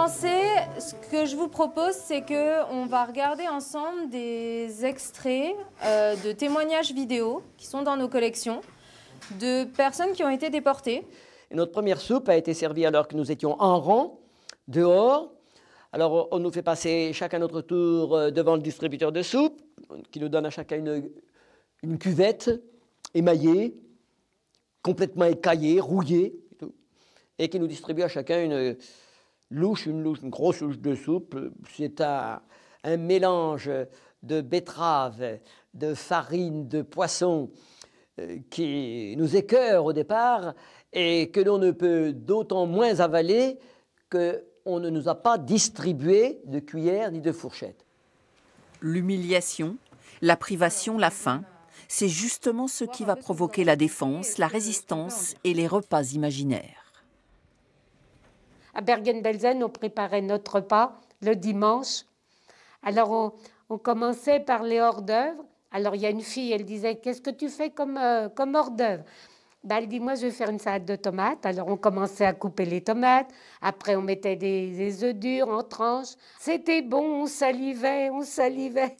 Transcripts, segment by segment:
commencer, ce que je vous propose, c'est qu'on va regarder ensemble des extraits de témoignages vidéo qui sont dans nos collections de personnes qui ont été déportées. Et notre première soupe a été servie alors que nous étions en rang, dehors. Alors on nous fait passer chacun notre tour devant le distributeur de soupe, qui nous donne à chacun une cuvette émaillée, complètement écaillée, rouillée, et qui nous distribue à chacun une grosse louche de soupe. C'est un mélange de betterave, de farine, de poisson qui nous écœure au départ et que l'on ne peut d'autant moins avaler qu'on ne nous a pas distribué de cuillère ni de fourchette. L'humiliation, la privation, la faim, c'est justement ce qui va provoquer la défense, la résistance et les repas imaginaires. À Bergen-Belsen, on préparait notre repas le dimanche. Alors, on commençait par les hors-d'œuvre. Alors, il y a une fille, elle disait, qu'est-ce que tu fais comme hors-d'œuvre? Ben, elle dit, moi, je vais faire une salade de tomates. Alors, on commençait à couper les tomates. Après, on mettait des œufs durs en tranches. C'était bon, on salivait, on salivait.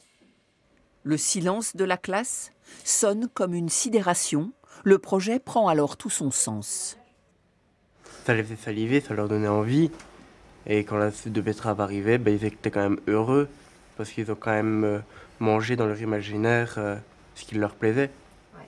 Le silence de la classe sonne comme une sidération. Le projet prend alors tout son sens. Ça les fait saliver, ça leur donnait envie. Et quand la soupe de betterave arrivait, ben, ils étaient quand même heureux parce qu'ils ont quand même mangé dans leur imaginaire ce qui leur plaisait.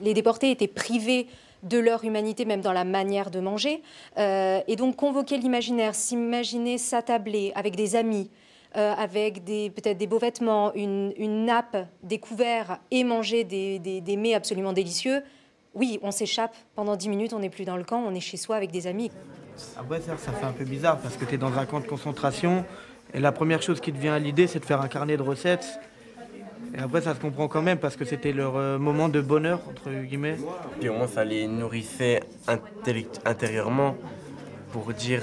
Les déportés étaient privés de leur humanité, même dans la manière de manger. Et donc convoquer l'imaginaire, s'imaginer s'attabler avec des amis, avec peut-être des beaux vêtements, une nappe, des couverts et manger des mets absolument délicieux. Oui, on s'échappe pendant 10 minutes, on n'est plus dans le camp, on est chez soi avec des amis. Après, ça fait un peu bizarre parce que tu es dans un camp de concentration et la première chose qui te vient à l'idée, c'est de faire un carnet de recettes. Et après, ça se comprend quand même parce que c'était leur moment de bonheur, entre guillemets. Puis au moins, ça les nourrissait intérieurement pour dire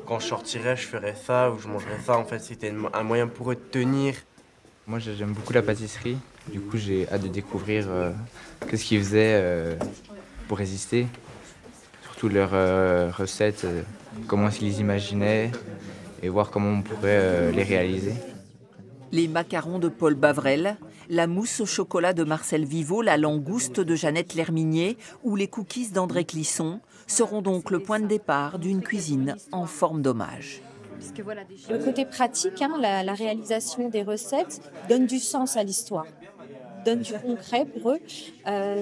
quand je sortirais, je ferais ça ou je mangerais ça. En fait, c'était un moyen pour eux de tenir. Moi, j'aime beaucoup la pâtisserie. Du coup, j'ai hâte de découvrir qu'est-ce qu'ils faisaient pour résister. Surtout leurs recettes, comment ils les imaginaient et voir comment on pourrait les réaliser. Les macarons de Paul Bavrel, la mousse au chocolat de Marcel Viveau, la langouste de Jeannette Lerminier ou les cookies d'André Clisson seront donc le point de départ d'une cuisine en forme d'hommage. Le côté pratique, la réalisation des recettes, donne du sens à l'histoire, donne du concret pour eux.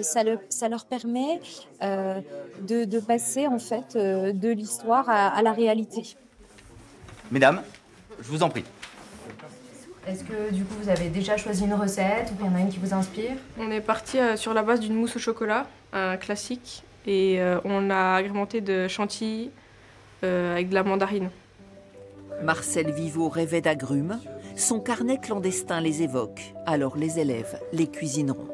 Ça leur permet de passer en fait de l'histoire à la réalité. Mesdames, je vous en prie. Est-ce que du coup vous avez déjà choisi une recette ou qu'il y en a une qui vous inspire? On est parti sur la base d'une mousse au chocolat, un classique, et on l'a agrémenté de chantilly avec de la mandarine. Marcel Viveau rêvait d'agrumes, son carnet clandestin les évoque, alors les élèves les cuisineront.